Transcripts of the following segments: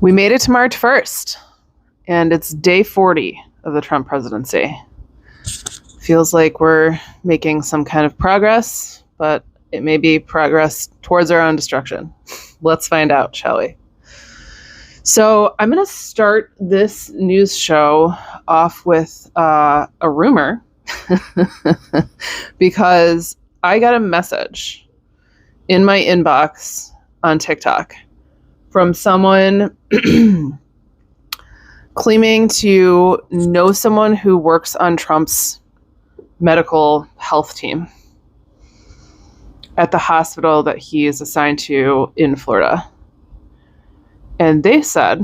We made it to March 1st, and it's day 40 of the Trump presidency. Feels like we're making some kind of progress, but it may be progress towards our own destruction. Let's find out, shall we? So I'm going to start this news show off with a rumor because I got a message in my inbox on TikTok from someone claiming to know someone who works on Trump's medical health team at the hospital that he is assigned to in Florida. And they said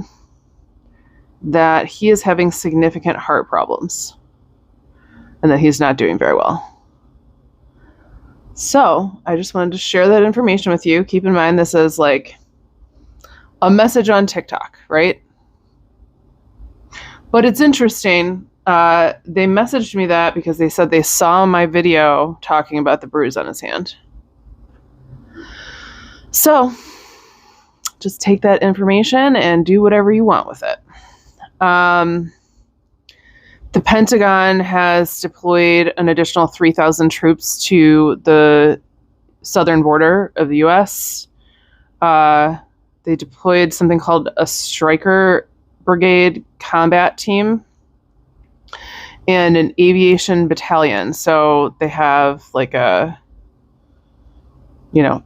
that he is having significant heart problems and that he's not doing very well. So I just wanted to share that information with you. Keep in mind, this is like a message on TikTok, right? But it's interesting. They messaged me that because they said they saw my video talking about the bruise on his hand. So just take that information and do whatever you want with it. The Pentagon has deployed an additional 3,000 troops to the southern border of the U.S. They deployed something called a Stryker Brigade combat team and an aviation battalion. So they have like a,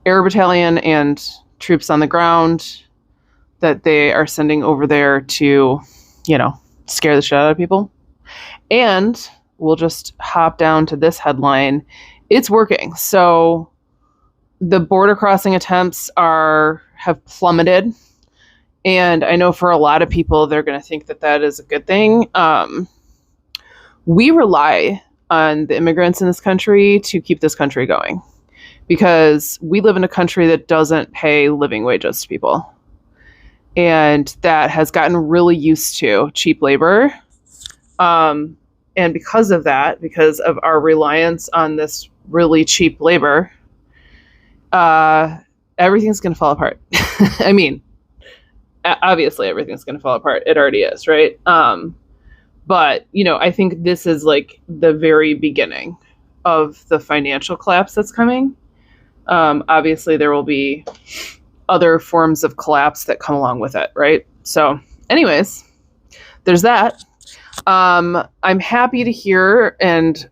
air battalion and troops on the ground that they are sending over there to, scare the shit out of people. And we'll just hop down to this headline. It's working. So the border crossing attempts have plummeted. And I know for a lot of people, they're going to think that that is a good thing. We rely on the immigrants in this country to keep this country going because we live in a country that doesn't pay living wages to people. And that has gotten really used to cheap labor. And because of that, because of our reliance on this really cheap labor, everything's going to fall apart. I mean, obviously everything's going to fall apart. It already is, right? But, I think this is like the very beginning of the financial collapse that's coming. Obviously, there will be other forms of collapse that come along with it, right? So anyways, there's that. I'm happy to hear, and,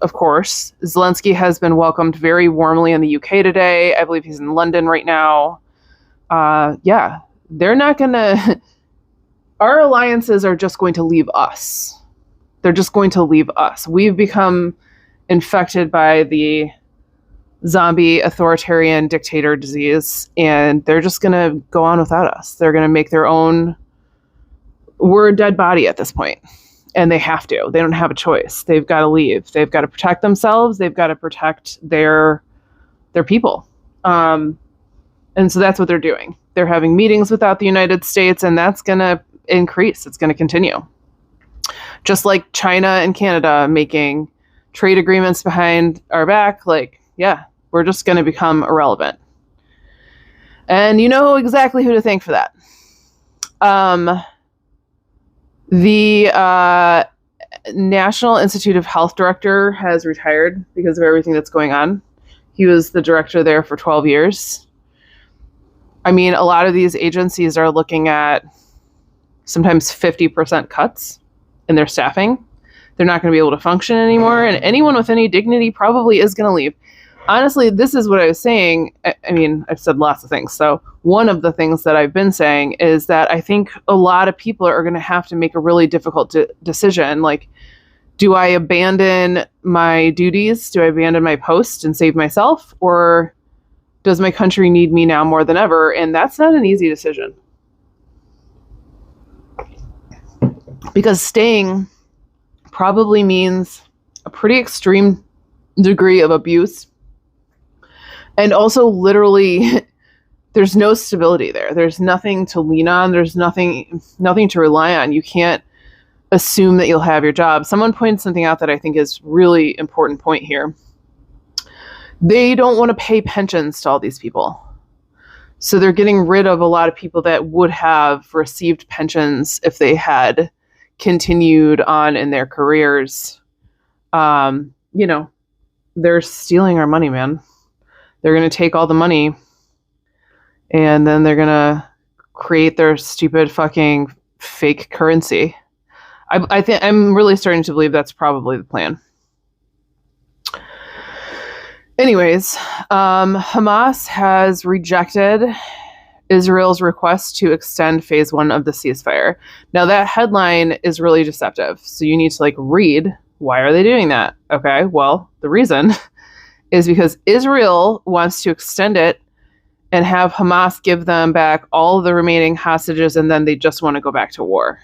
of course, Zelensky has been welcomed very warmly in the UK today. I believe he's in London right now. They're not going to... Our alliances are just going to leave us. They're just going to leave us. We've become infected by the zombie authoritarian dictator disease, and they're just going to go on without us. They're going to make their own... We're a dead body at this point, and they have to. They don't have a choice. They've got to leave. They've got to protect themselves. They've got to protect their people. And so that's what they're doing. They're having meetings without the United States, and that's going to increase. It's going to continue. Just like China and Canada making trade agreements behind our back, we're just going to become irrelevant. And you know exactly who to thank for that. The National Institute of Health director has retired because of everything that's going on. He was the director there for 12 years. I mean, a lot of these agencies are looking at sometimes 50% cuts in their staffing. They're not going to be able to function anymore. And anyone with any dignity probably is going to leave. Honestly, this is what I was saying. I mean, I've said lots of things. So one of the things that I've been saying is that I think a lot of people are going to have to make a really difficult decision. Like, do I abandon my duties? Do I abandon my post and save myself? Or does my country need me now more than ever? And that's not an easy decision. Because staying probably means a pretty extreme degree of abuse. And also literally, there's no stability there. There's nothing to lean on. There's nothing to rely on. You can't assume that you'll have your job. Someone pointed something out that I think is really important point here. They don't want to pay pensions to all these people. So they're getting rid of a lot of people that would have received pensions if they had continued on in their careers. You know, they're stealing our money, man. They're going to take all the money and then they're going to create their stupid fucking fake currency. I think I'm really starting to believe that's probably the plan. Anyways, Hamas has rejected Israel's request to extend phase 1 of the ceasefire. Now that headline is really deceptive. So you need to read, why are they doing that? Okay, well, the reason is because Israel wants to extend it and have Hamas give them back all the remaining hostages, and then they just want to go back to war.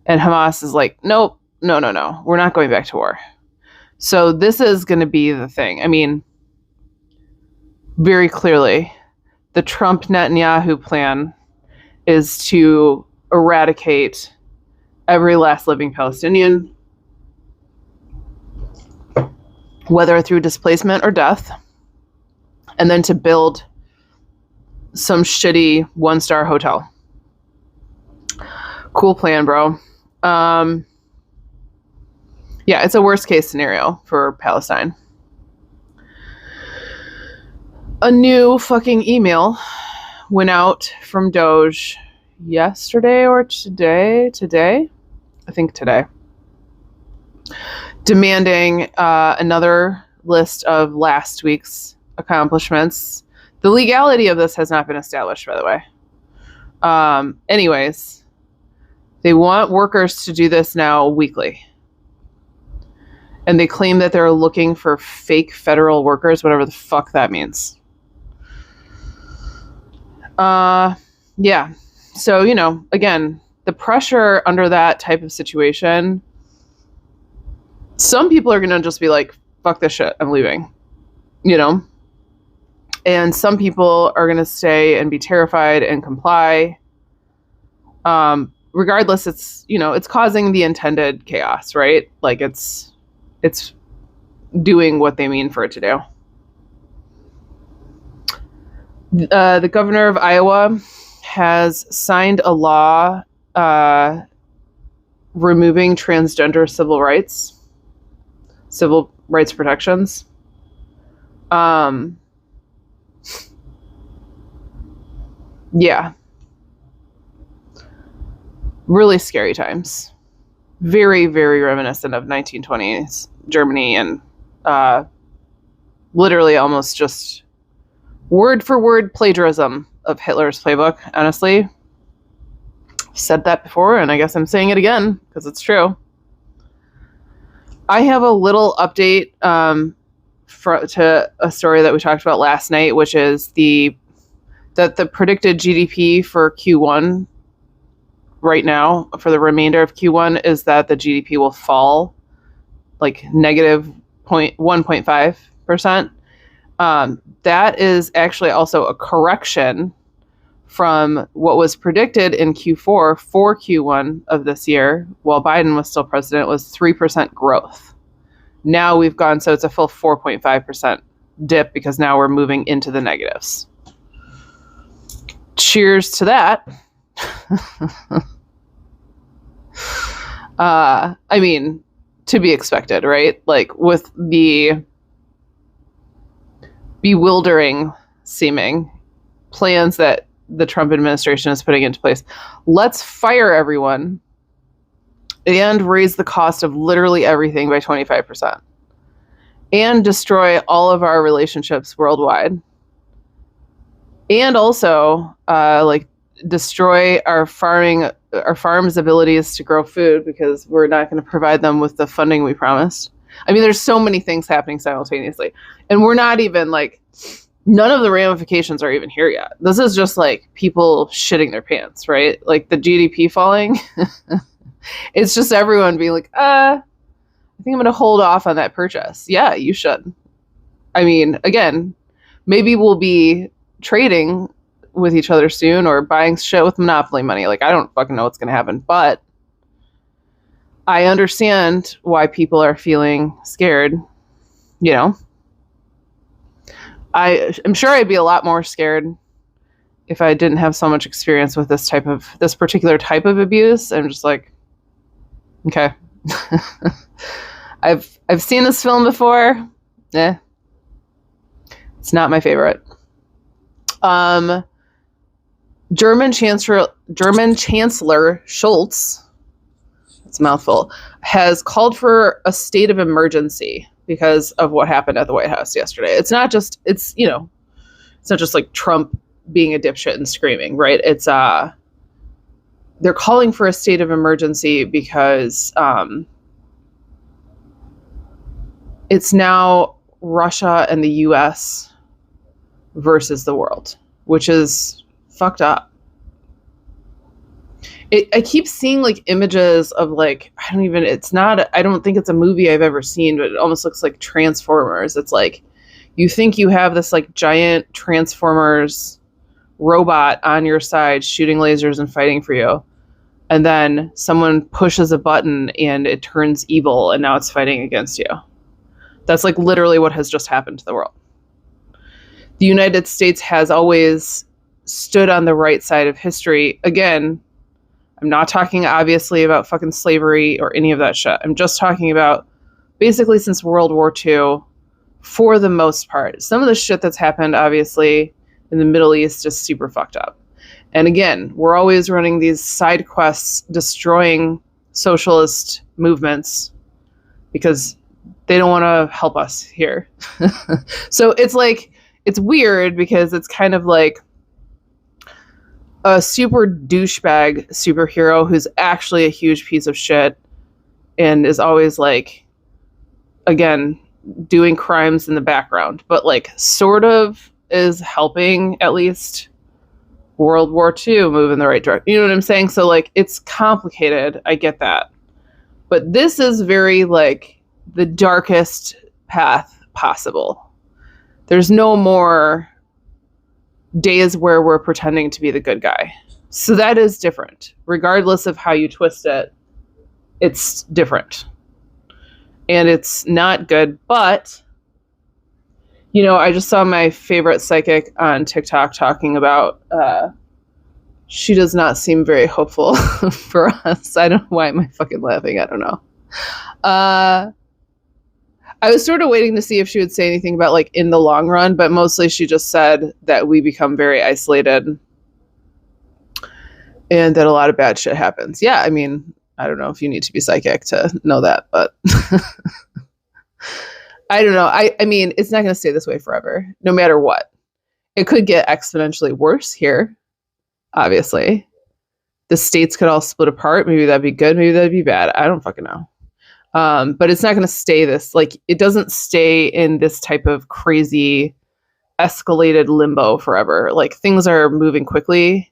And Hamas is like, nope, no, we're not going back to war. So this is going to be the thing. I mean, very clearly, the Trump-Netanyahu plan is to eradicate every last living Palestinian, whether through displacement or death, and then to build some shitty one-star hotel. Cool plan, bro. Yeah, it's a worst-case scenario for Palestine. A new fucking email went out from Doge yesterday or today? Today? I think today. Demanding another list of last week's accomplishments. The legality of this has not been established, by the way. Anyways, they want workers to do this now weekly. And they claim that they're looking for fake federal workers, whatever the fuck that means. Yeah. So, again, the pressure under that type of situation, some people are going to just be like, fuck this shit, I'm leaving, and some people are going to stay and be terrified and comply. Regardless, it's causing the intended chaos, right? It's doing what they mean for it to do. The governor of Iowa has signed a law removing transgender civil rights protections. Yeah. Really scary times. Very, very reminiscent of 1920s Germany and literally almost just word for word plagiarism of Hitler's playbook, honestly. I've said that before, and I guess I'm saying it again because it's true. I have a little update to a story that we talked about last night, which is that the predicted GDP for Q1 right now, for the remainder of Q1, is that the GDP will fall negative 1.5%. That is actually also a correction from what was predicted in Q4 for Q1 of this year, while Biden was still president, was 3% growth. Now we've gone, so it's a full 4.5% dip because now we're moving into the negatives. Cheers to that. I mean, to be expected, right? With the bewildering seeming plans that the Trump administration is putting into place. Let's fire everyone and raise the cost of literally everything by 25% and destroy all of our relationships worldwide. And also, destroy our farms' abilities to grow food because we're not going to provide them with the funding we promised. I mean, there's so many things happening simultaneously, and we're not even none of the ramifications are even here yet. This is just people shitting their pants, right? The GDP falling. It's just everyone being I think I'm going to hold off on that purchase. Yeah, you should. I mean, again, maybe we'll be trading with each other soon or buying shit with Monopoly money. I don't fucking know what's going to happen, but I understand why people are feeling scared. I'm sure I'd be a lot more scared if I didn't have so much experience with this particular type of abuse. I'm just like, okay. I've seen this film before. It's not my favorite. German Chancellor Schultz, it's a mouthful, has called for a state of emergency because of what happened at the White House yesterday. It's not just like Trump being a dipshit and screaming, right? It's they're calling for a state of emergency because it's now Russia and the US versus the world, which is fucked up. I keep seeing like images of like, I don't think it's a movie I've ever seen, but it almost looks like Transformers. It's like, you think you have this like giant Transformers robot on your side shooting lasers and fighting for you. And then someone pushes a button and it turns evil and now it's fighting against you. That's like literally what has just happened to the world. The United States has always stood on the right side of history. Again, I'm not talking obviously about fucking slavery or any of that shit. I'm just talking about basically since World War II, for the most part. Some of the shit that's happened, obviously, in the Middle East is super fucked up. And again, we're always running these side quests destroying socialist movements because they don't want to help us here. So it's like, it's weird because it's kind of like a super douchebag superhero who's actually a huge piece of shit and is always like, again, doing crimes in the background, but like sort of is helping at least World War II move in the right direction. You know what I'm saying? So like, it's complicated. I get that. But this is very like the darkest path possible. There's no more days where we're pretending to be the good guy. So that is different. Regardless of how you twist it, it's different. And it's not good, but, you know, I just saw my favorite psychic on TikTok talking about, she does not seem very hopeful for us. I don't know why am I fucking laughing. I don't know. I was sort of waiting to see if she would say anything about like in the long run, but mostly she just said that we become very isolated and that a lot of bad shit happens. Yeah, I mean, I don't know if you need to be psychic to know that, but I don't know. I mean, it's not going to stay this way forever, no matter what. It could get exponentially worse here, obviously. The states could all split apart. Maybe that'd be good. Maybe that'd be bad. I don't fucking know. But it's not going to stay this, like, it doesn't stay in this type of crazy escalated limbo forever. Like, things are moving quickly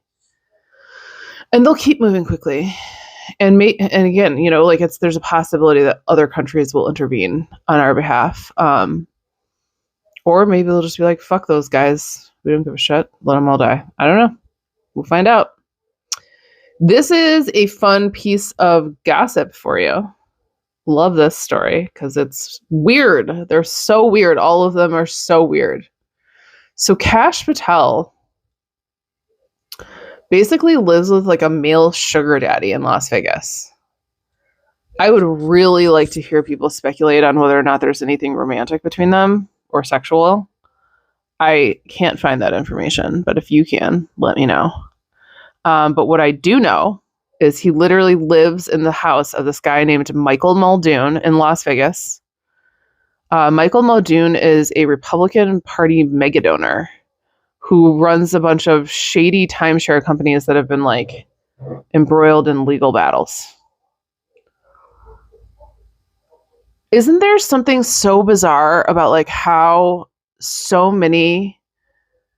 and they'll keep moving quickly. And again, you know, like there's a possibility that other countries will intervene on our behalf. Or maybe they'll just be like, fuck those guys. We don't give a shit. Let them all die. I don't know. We'll find out. This is a fun piece of gossip for you. Love this story because it's weird. They're so weird. All of them are so weird. So Kash Patel basically lives with like a male sugar daddy in Las Vegas. I would really like to hear people speculate on whether or not there's anything romantic between them or sexual. I can't find that information, but if you can, let me know. But what I do know is he literally lives in the house of this guy named Michael Muldoon in Las Vegas. Michael Muldoon is a Republican Party megadonor who runs a bunch of shady timeshare companies that have been like embroiled in legal battles. Isn't there something so bizarre about like how so many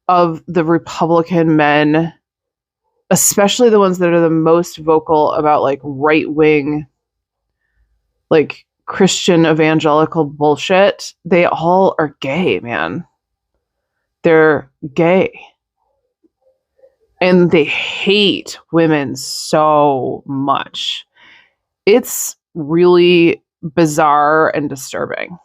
of the Republican men, especially the ones that are the most vocal about like right-wing, like Christian evangelical bullshit, they all are gay, man. They're gay. And they hate women so much. It's really bizarre and disturbing.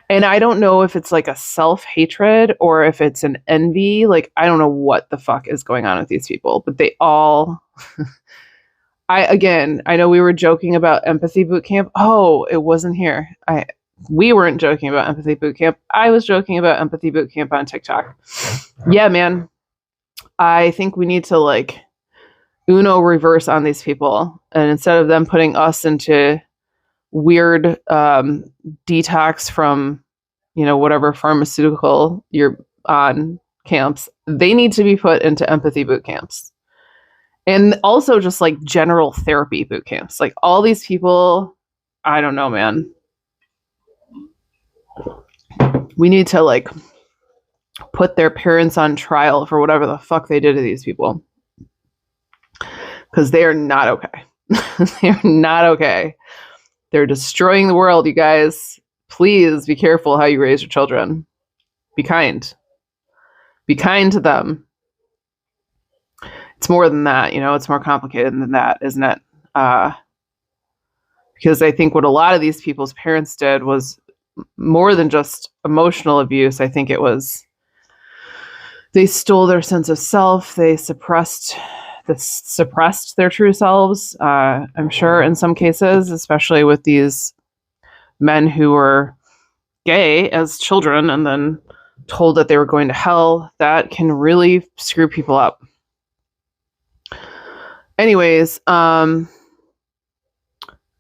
And I don't know if it's like a self-hatred or if it's an envy. Like, I don't know what the fuck is going on with these people, but they all I know we were joking about empathy boot camp. Oh, it wasn't here. We weren't joking about empathy boot camp. I was joking about empathy boot camp on TikTok. Yeah, man. I think we need to like Uno reverse on these people. And instead of them putting us into weird detox from, whatever pharmaceutical you're on camps, they need to be put into empathy boot camps. And also just like general therapy boot camps. Like all these people, I don't know, man. We need to like put their parents on trial for whatever the fuck they did to these people. Because they are not okay. They are not okay. They're destroying the world, you guys. Please be careful how you raise your children. Be kind. Be kind to them. It's more than that, it's more complicated than that, isn't it? Because I think what a lot of these people's parents did was more than just emotional abuse. I think it was they stole their sense of self. They suppressed their true selves. I'm sure in some cases, especially with these men who were gay as children and then told that they were going to hell, that can really screw people up. Anyways, the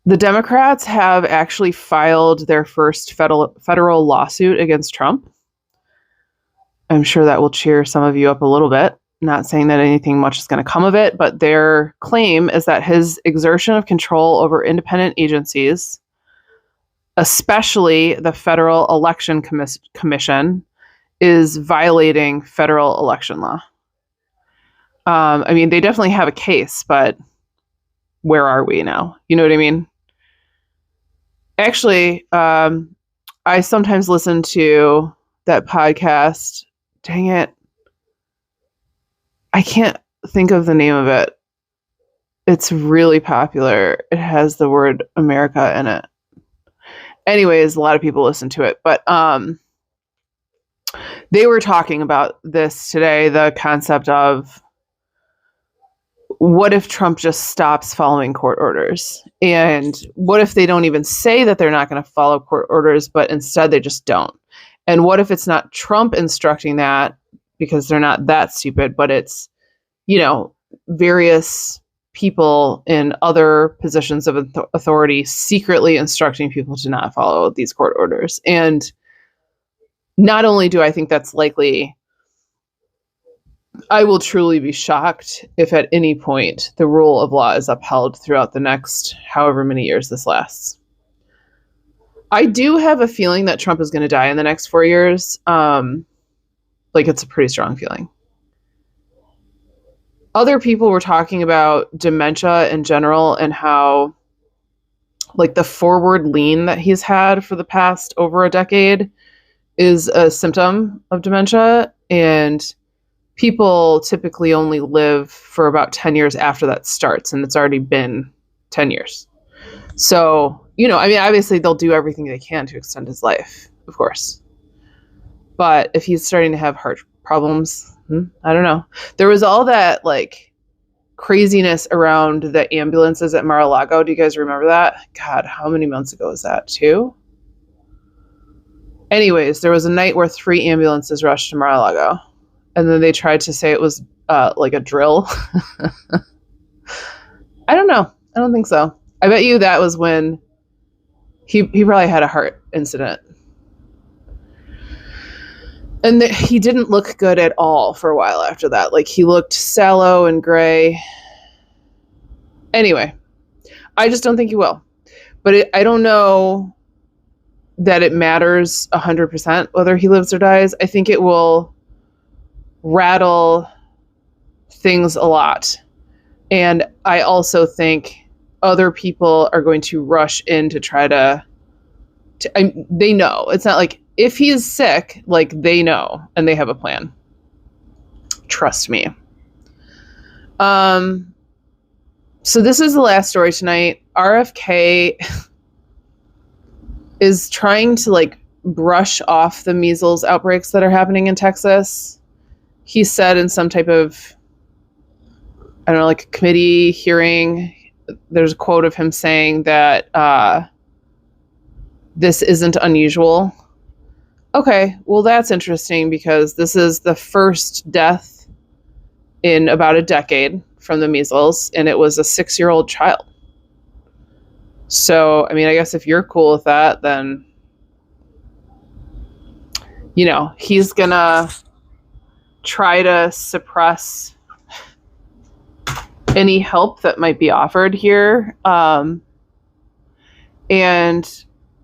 Democrats have actually filed their first federal lawsuit against Trump. I'm sure that will cheer some of you up a little bit. Not saying that anything much is going to come of it, but their claim is that his exertion of control over independent agencies, especially the Federal Election Commission, is violating federal election law. They definitely have a case, but where are we now? You know what I mean? Actually, I sometimes listen to that podcast. Dang it. I can't think of the name of it. It's really popular. It has the word America in it. Anyways, a lot of people listen to it, but they were talking about this today, the concept of what if Trump just stops following court orders? And what if they don't even say that they're not going to follow court orders, but instead they just don't? And what if it's not Trump instructing that because they're not that stupid, but it's, various people in other positions of authority secretly instructing people to not follow these court orders? And not only do I think that's likely, I will truly be shocked if at any point the rule of law is upheld throughout the next however many years this lasts. I do have a feeling that Trump is going to die in the next 4 years. It's a pretty strong feeling. Other people were talking about dementia in general and how the forward lean that he's had for the past over a decade is a symptom of dementia. And people typically only live for about 10 years after that starts, and it's already been 10 years. So, obviously they'll do everything they can to extend his life, of course. But if he's starting to have heart problems, I don't know. There was all that craziness around the ambulances at Mar-a-Lago. Do you guys remember that? God, how many months ago was that? 2? Anyways, there was a night where 3 ambulances rushed to Mar-a-Lago. And then they tried to say it was a drill. I don't know. I don't think so. I bet you that was when he probably had a heart incident. And he didn't look good at all for a while after that. He looked sallow and gray. Anyway, I just don't think he will. But I don't know that it matters 100% whether he lives or dies. I think it will rattle things a lot. And I also think other people are going to rush in to try to they know. It's not like if he is sick, they know and they have a plan. Trust me. So this is the last story tonight. RFK is trying to brush off the measles outbreaks that are happening in Texas. He said in some type of, I don't know, like a committee hearing, there's a quote of him saying that this isn't unusual. Okay, well, that's interesting because this is the first death in about a decade from the measles, and it was a 6-year-old child. So, I mean, I guess if you're cool with that, then, you know, he's gonna try to suppress any help that might be offered here. And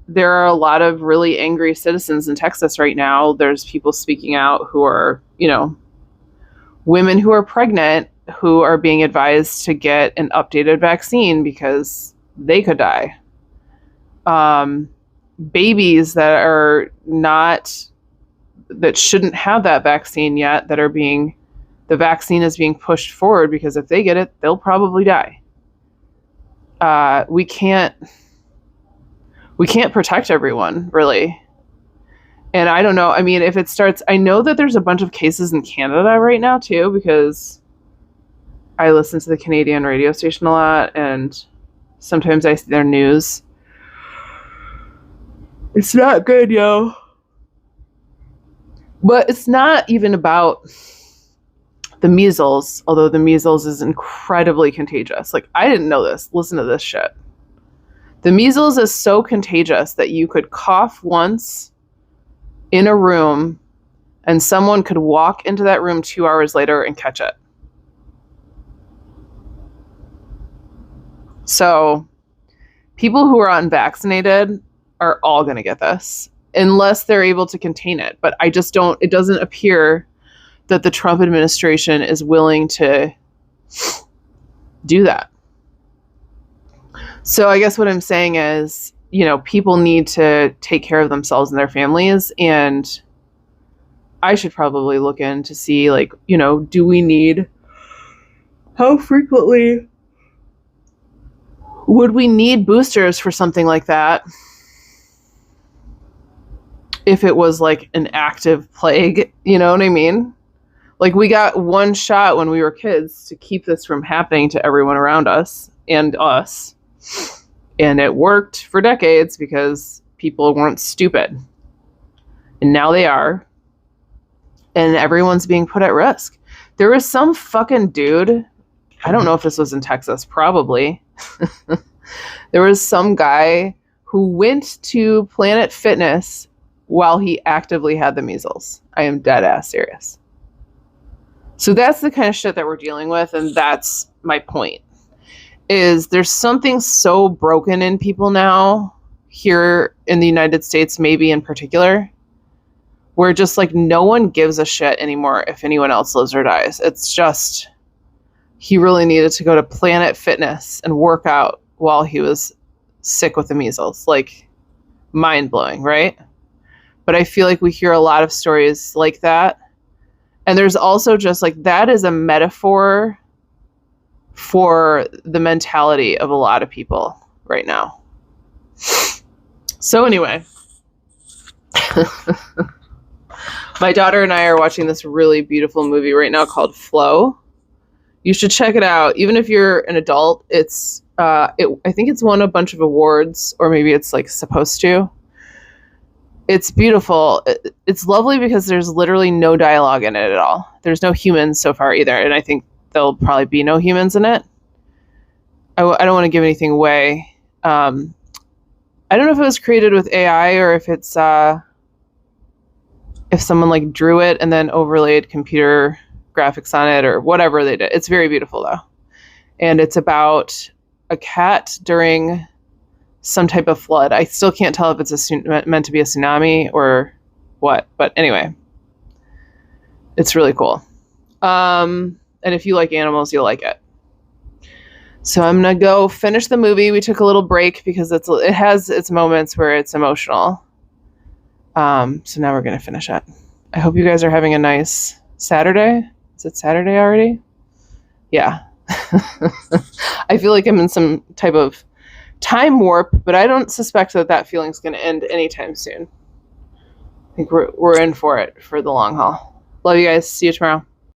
there are a lot of really angry citizens in Texas right now. There's people speaking out who are, you know, women who are pregnant who are being advised to get an updated vaccine because they could die. Babies that are not, that shouldn't have that vaccine yet, that are being, the vaccine is being pushed forward because if they get it, they'll probably die. We can't protect everyone, really. And I don't know. I mean, if it starts, I know that there's a bunch of cases in Canada right now too, because I listen to the Canadian radio station a lot and sometimes I see their news. It's not good, yo. But it's not even about the measles, although the measles is incredibly contagious. Like, I didn't know this. Listen to this shit. The measles is so contagious that you could cough once in a room and someone could walk into that room 2 hours later and catch it. So people who are unvaccinated are all going to get this unless they're able to contain it. But I just don't, it doesn't appear that the Trump administration is willing to do that. So I guess what I'm saying is, you know, people need to take care of themselves and their families. And I should probably look in to see, like, you know, do we need, how frequently would we need boosters for something like that? If it was like an active plague, you know what I mean? Like, we got one shot when we were kids to keep this from happening to everyone around us and us. And it worked for decades because people weren't stupid. And now they are. And everyone's being put at risk. There was some fucking dude, I don't know if this was in Texas, probably. There was some guy who went to Planet Fitness while he actively had the measles. I am dead ass serious. So that's the kind of shit that we're dealing with, and that's my point. Is there's something so broken in people now, here in the United States maybe in particular, where just like no one gives a shit anymore if anyone else lives or dies. It's just, he really needed to go to Planet Fitness and work out while he was sick with the measles. Like, mind-blowing, right? But I feel like we hear a lot of stories like that. And there's also just like, that is a metaphor for the mentality of a lot of people right now. So anyway, my daughter and I are watching this really beautiful movie right now called Flow. You should check it out. Even if you're an adult, it's I think it's won a bunch of awards, or maybe it's like supposed to. It's beautiful. It's lovely because there's literally no dialogue in it at all. There's no humans so far either, and I think there'll probably be no humans in it. I don't want to give anything away. I don't know if it was created with AI or if it's if someone like drew it and then overlaid computer graphics on it or whatever they did. It's very beautiful though, and it's about a cat during some type of flood. I still can't tell if it's meant to be a tsunami or what, but anyway, it's really cool. And if you like animals, you'll like it. So I'm gonna go finish the movie. We took a little break because it has its moments where it's emotional. So now we're gonna finish it. I hope you guys are having a nice Saturday. Is it Saturday already? Yeah. I feel like I'm in some type of time warp, but I don't suspect that feeling's gonna end anytime soon. think we're in for it for the long haul. Love you guys. See you tomorrow.